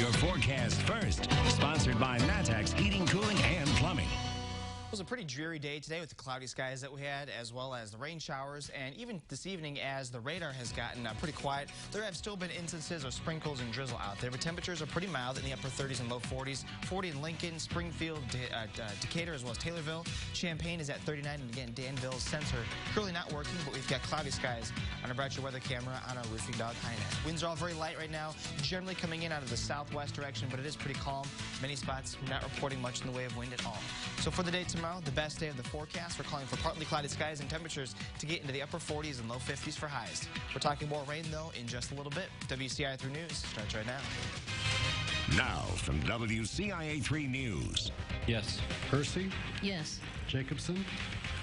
Your forecast first, sponsored by Matex Heating, Cooling, and Plumbing. It was a pretty dreary day today with the cloudy skies that we had, as well as the rain showers, and even this evening as the radar has gotten pretty quiet. There have still been instances of sprinkles and drizzle out there, but temperatures are pretty mild in the upper 30s and low 40s. 40 in Lincoln, Springfield, Decatur, as well as Taylorville. Champaign is at 39, and again, Danville's sensor currently not working, but we've got cloudy skies on our Bright Your Weather camera on our Roofing Dog High-Net. Winds are all very light right now, generally coming in out of the southwest direction, but it is pretty calm. Many spots not reporting much in the way of wind at all. So for the day tomorrow, the best day of the forecast, we're calling for partly cloudy skies and temperatures to get into the upper 40s and low 50s for highs. We're talking more rain, though, in just a little bit. WCIA 3 News starts right now. Now from WCIA 3 News. Yes. Percy? Yes. Jacobson?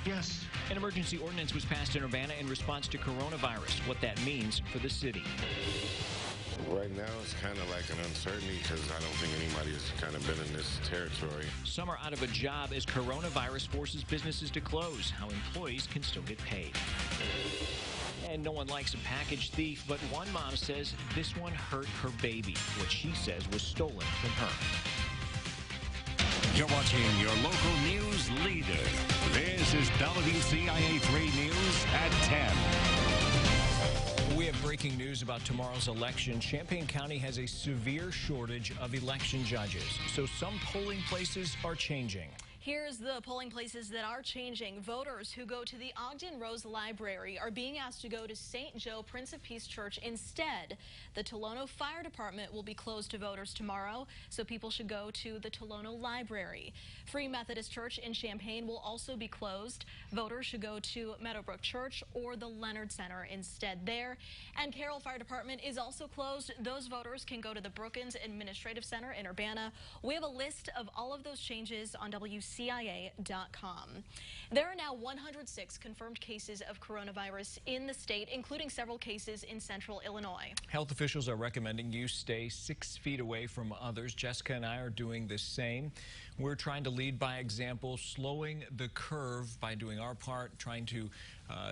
Yes. An emergency ordinance was passed in Urbana in response to coronavirus, what that means for the city. Right now, it's kind of like an uncertainty because I don't think anybody has kind of been in this territory. Some are out of a job as coronavirus forces businesses to close. How employees can still get paid. And no one likes a package thief, but one mom says this one hurt her baby, what she says was stolen from her. You're watching your local news leader. This is WCIA 3 News at 10. We have breaking news about tomorrow's election. Champaign County has a severe shortage of election judges, so some polling places are changing. Here's the polling places that are changing. Voters who go to the Ogden Rose Library are being asked to go to St. Joe Prince of Peace Church instead. The Tolono Fire Department will be closed to voters tomorrow, so people should go to the Tolono Library. Free Methodist Church in Champaign will also be closed. Voters should go to Meadowbrook Church or the Leonard Center instead there. And Carroll Fire Department is also closed. Those voters can go to the Brookins Administrative Center in Urbana. We have a list of all of those changes on WCIA.com. There are now 106 confirmed cases of coronavirus in the state, including several cases in central Illinois. Health officials are recommending you stay 6 feet away from others. Jessica and I are doing the same. We're trying to lead by example, slowing the curve by doing our part, trying to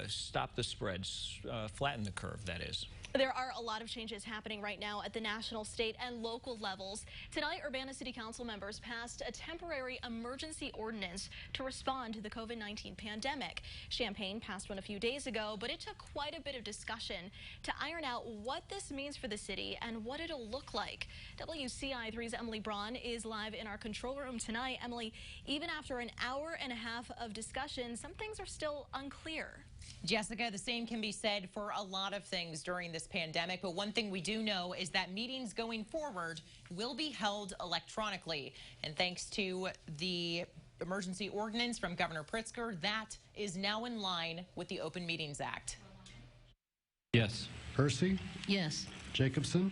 stop the spreads, flatten the curve, that is. There are a lot of changes happening right now at the national, state, and local levels. Tonight, Urbana City Council members passed a temporary emergency ordinance to respond to the COVID-19 pandemic. Champaign passed one a few days ago, but it took quite a bit of discussion to iron out what this means for the city and what it'll look like. WCIA3's Emily Braun is live in our control room tonight. Emily, even after an hour and a half of discussion, some things are still unclear. Jessica, the same can be said for a lot of things during this pandemic, but one thing we do know is that meetings going forward will be held electronically. And thanks to the emergency ordinance from Governor Pritzker, that is now in line with the Open Meetings Act. Yes. Percy? Yes. Jacobson?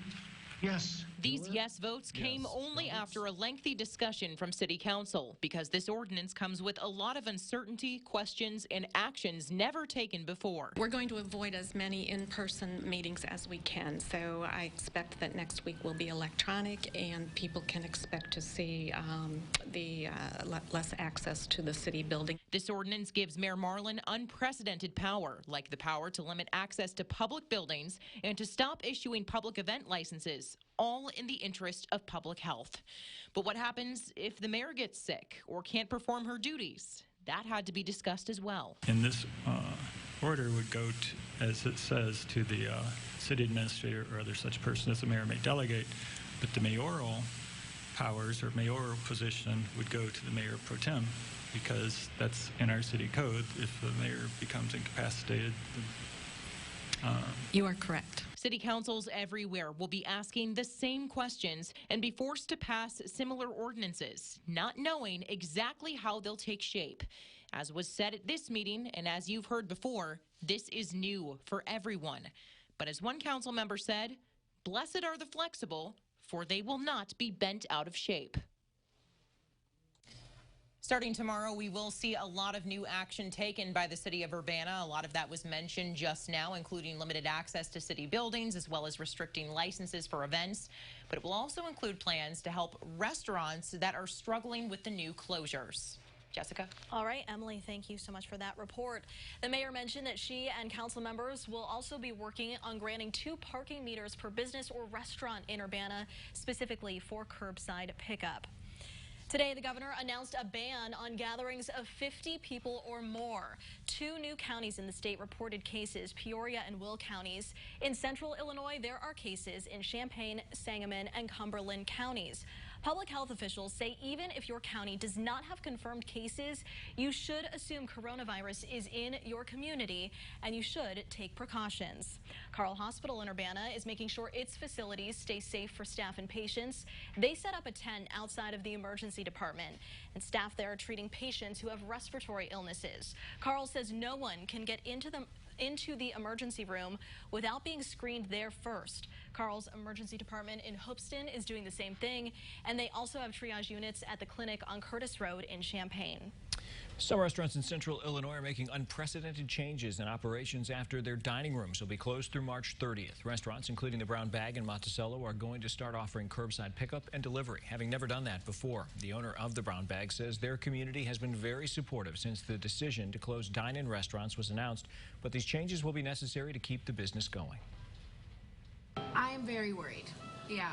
Yes. These yes votes came only after a lengthy discussion from City Council, because this ordinance comes with a lot of uncertainty, questions, and actions never taken before. We're going to avoid as many in-person meetings as we can, so I expect that next week will be electronic and people can expect to see less access to the city building. This ordinance gives Mayor Marlin unprecedented power, like the power to limit access to public buildings and to stop issuing public event licenses, all in the interest of public health. But what happens if the mayor gets sick or can't perform her duties? That had to be discussed as well. And this order would go, to, as it says, to the city administrator or other such person as the mayor may delegate, but the mayoral powers or mayoral position would go to the mayor pro tem, because that's in our city code. If the mayor becomes incapacitated, You are correct. City councils everywhere will be asking the same questions and be forced to pass similar ordinances, not knowing exactly how they'll take shape. As was said at this meeting, and as you've heard before, this is new for everyone. But as one council member said, blessed are the flexible, for they will not be bent out of shape. Starting tomorrow, we will see a lot of new action taken by the city of Urbana. A lot of that was mentioned just now, including limited access to city buildings, as well as restricting licenses for events. But it will also include plans to help restaurants that are struggling with the new closures. Jessica? All right, Emily, thank you so much for that report. The mayor mentioned that she and council members will also be working on granting 2 parking meters per business or restaurant in Urbana, specifically for curbside pickup. Today, the governor announced a ban on gatherings of 50 people or more. 2 new counties in the state reported cases, Peoria and Will counties. In central Illinois, there are cases in Champaign, Sangamon, and Cumberland counties. Public health officials say even if your county does not have confirmed cases, you should assume coronavirus is in your community and you should take precautions. Carl Hospital in Urbana is making sure its facilities stay safe for staff and patients. They set up a tent outside of the emergency department, and staff there are treating patients who have respiratory illnesses. Carl says no one can get into the emergency room without being screened there first. Carl's emergency department in Hoopeston is doing the same thing, and they also have triage units at the clinic on Curtis Road in Champaign. Some restaurants in central Illinois are making unprecedented changes in operations after their dining rooms will be closed through March 30th. Restaurants, including the Brown Bag in Monticello, are going to start offering curbside pickup and delivery, having never done that before. The owner of the Brown Bag says their community has been very supportive since the decision to close dine-in restaurants was announced, but these changes will be necessary to keep the business going. I am very worried. Yeah,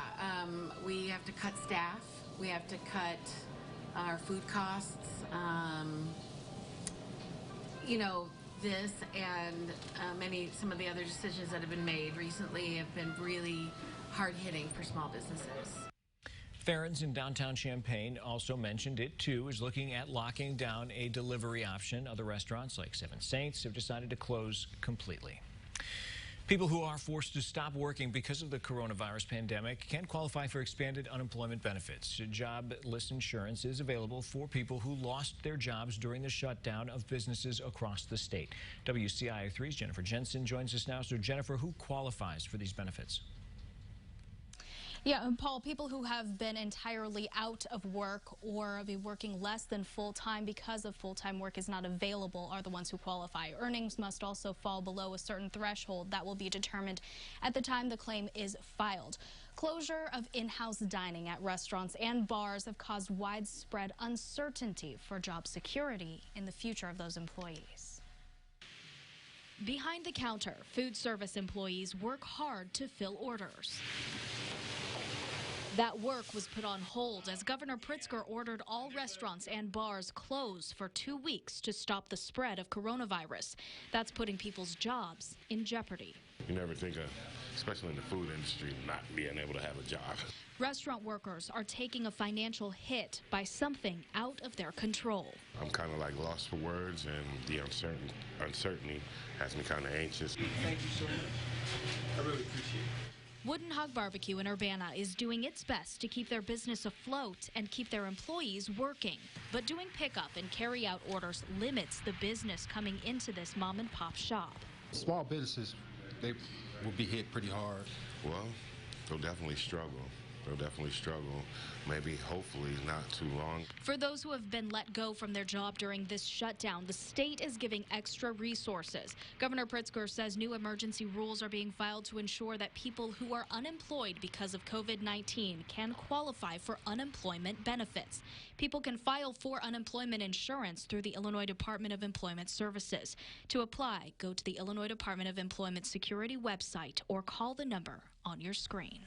we have to cut staff. We have to cut our food costs. You know, this and some of the other decisions that have been made recently have been really hard-hitting for small businesses. Farron's in downtown Champaign also mentioned it, too, is looking at locking down a delivery option. Other restaurants like Seven Saints have decided to close completely. People who are forced to stop working because of the coronavirus pandemic can qualify for expanded unemployment benefits. Jobless insurance is available for people who lost their jobs during the shutdown of businesses across the state. WCIA 3's Jennifer Jensen joins us now. So, Jennifer, who qualifies for these benefits? Yeah, and Paul, people who have been entirely out of work or be working less than full-time because of full-time work is not available are the ones who qualify. Earnings must also fall below a certain threshold that will be determined at the time the claim is filed. Closure of in-house dining at restaurants and bars have caused widespread uncertainty for job security in the future of those employees. Behind the counter, food service employees work hard to fill orders. That work was put on hold as Governor Pritzker ordered all restaurants and bars closed for 2 weeks to stop the spread of coronavirus. That's putting people's jobs in jeopardy. You never think of, especially in the food industry, not being able to have a job. Restaurant workers are taking a financial hit by something out of their control. I'm kind of like lost for words, and the uncertainty has me kind of anxious. Thank you so much. I really appreciate it. Wooden Hog Barbecue in Urbana is doing its best to keep their business afloat and keep their employees working. But doing pickup and carry-out orders limits the business coming into this mom-and-pop shop. Small businesses, they will be hit pretty hard. Well, they'll definitely struggle. They'll definitely struggle. Maybe, hopefully, not too long. For those who have been let go from their job during this shutdown, the state is giving extra resources. Governor Pritzker says new emergency rules are being filed to ensure that people who are unemployed because of COVID-19 can qualify for unemployment benefits. People can file for unemployment insurance through the Illinois Department of Employment Services. To apply, go to the Illinois Department of Employment Security website or call the number on your screen.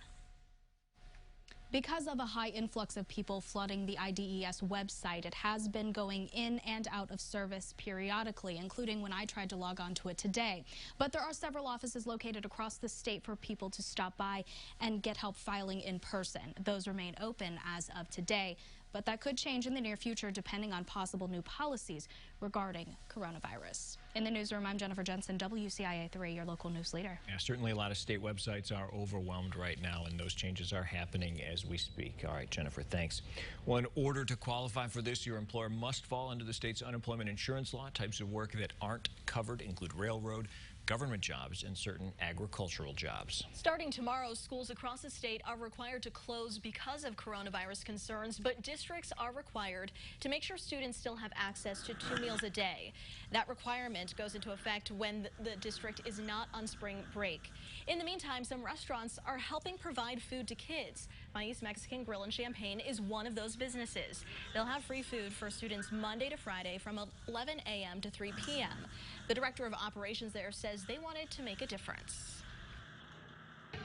Because of a high influx of people flooding the IDES website, it has been going in and out of service periodically, including when I tried to log on to it today. But there are several offices located across the state for people to stop by and get help filing in person. Those remain open as of today, but that could change in the near future depending on possible new policies regarding coronavirus. In the newsroom, I'm Jennifer Jensen, WCIA 3, your local news leader. Yeah, certainly a lot of state websites are overwhelmed right now, and those changes are happening as we speak. All right, Jennifer, thanks. Well, in order to qualify for this, your employer must fall under the state's unemployment insurance law. Types of work that aren't covered include railroad, government jobs, and certain agricultural jobs. Starting tomorrow, schools across the state are required to close because of coronavirus concerns, but districts are required to make sure students still have access to 2 meals a day. That requirement goes into effect when the district is not on spring break. In the meantime, some restaurants are helping provide food to kids. País Mexican Grill in Champaign is one of those businesses. They'll have free food for students Monday to Friday from 11 a.m. to 3 p.m. The director of operations there says they wanted to make a difference.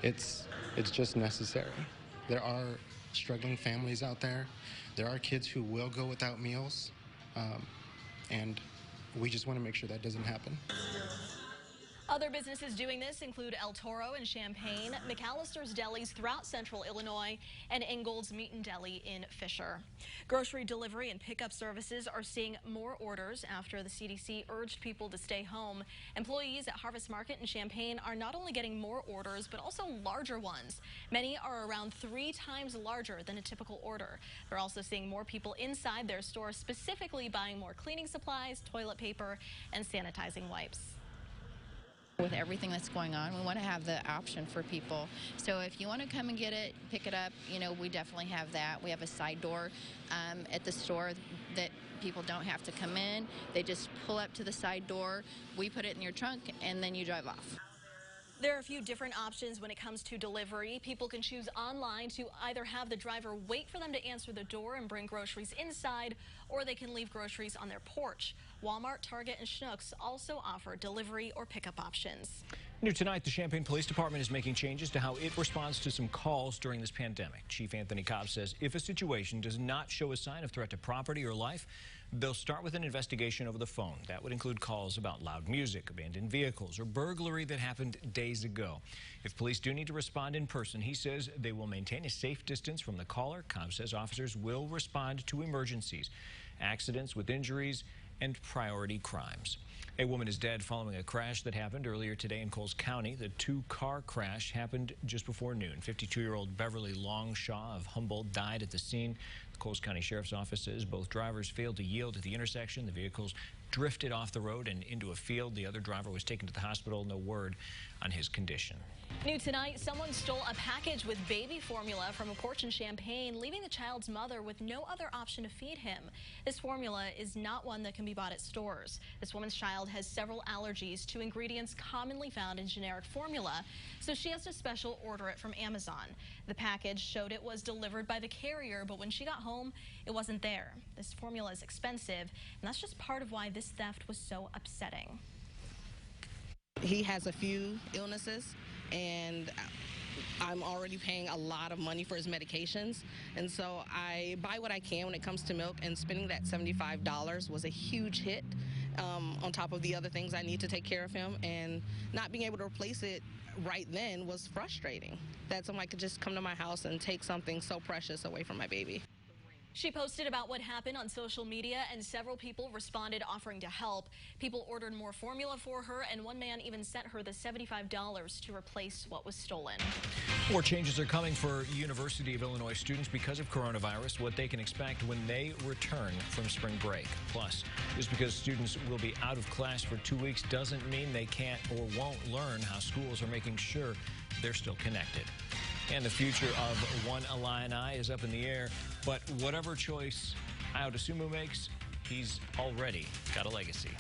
It's just necessary. There are struggling families out there. There are kids who will go without meals, and we just want to make sure that doesn't happen. Other businesses doing this include El Toro in Champaign, McAllister's Delis throughout central Illinois, and Ingold's Meat and Deli in Fisher. Grocery delivery and pickup services are seeing more orders after the CDC urged people to stay home. Employees at Harvest Market in Champaign are not only getting more orders, but also larger ones. Many are around 3 times larger than a typical order. They're also seeing more people inside their store, specifically buying more cleaning supplies, toilet paper, and sanitizing wipes. With everything that's going on, we want to have the option for people. So if you want to come and get it, pick it up, we definitely have that. We have a side door at the store that people don't have to come in. They just pull up to the side door, we put it in your trunk, and then you drive off. There are a few different options when it comes to delivery. People can choose online to either have the driver wait for them to answer the door and bring groceries inside, or they can leave groceries on their porch. Walmart, Target, and Schnucks also offer delivery or pickup options. New tonight, the Champaign Police Department is making changes to how it responds to some calls during this pandemic. Chief Anthony Cobb says if a situation does not show a sign of threat to property or life, they'll start with an investigation over the phone. That would include calls about loud music, abandoned vehicles, or burglary that happened days ago. If police do need to respond in person, he says they will maintain a safe distance from the caller. Cobb says officers will respond to emergencies, accidents with injuries, and priority crimes. A woman is dead following a crash that happened earlier today in Coles County. The 2-car crash happened just before noon. 52-year-old Beverly Longshaw of Humboldt died at the scene. The Coles County Sheriff's Office says both drivers failed to yield at the intersection. The vehicles drifted off the road and into a field. The other driver was taken to the hospital. No word on his condition. New tonight, someone stole a package with baby formula from a porch in Champaign, leaving the child's mother with no other option to feed him. This formula is not one that can be bought at stores. This woman's child has several allergies to ingredients commonly found in generic formula, so she has to special order it from Amazon. The package showed it was delivered by the carrier, but when she got home, it wasn't there. This formula is expensive, and that's just part of why this theft was so upsetting. He has a few illnesses, and I'm already paying a lot of money for his medications, and so I buy what I can when it comes to milk, and spending that $75 was a huge hit on top of the other things I need to take care of him, and not being able to replace it right then was frustrating, that someone could just come to my house and take something so precious away from my baby. She posted about what happened on social media, and several people responded offering to help. People ordered more formula for her, and one man even sent her the $75 to replace what was stolen. More changes are coming for University of Illinois students because of coronavirus, what they can expect when they return from spring break. Plus, just because students will be out of class for 2 weeks doesn't mean they can't or won't learn how schools are making sure they're still connected. And the future of One Illini is up in the air, but whatever choice Ayotusumu makes, he's already got a legacy.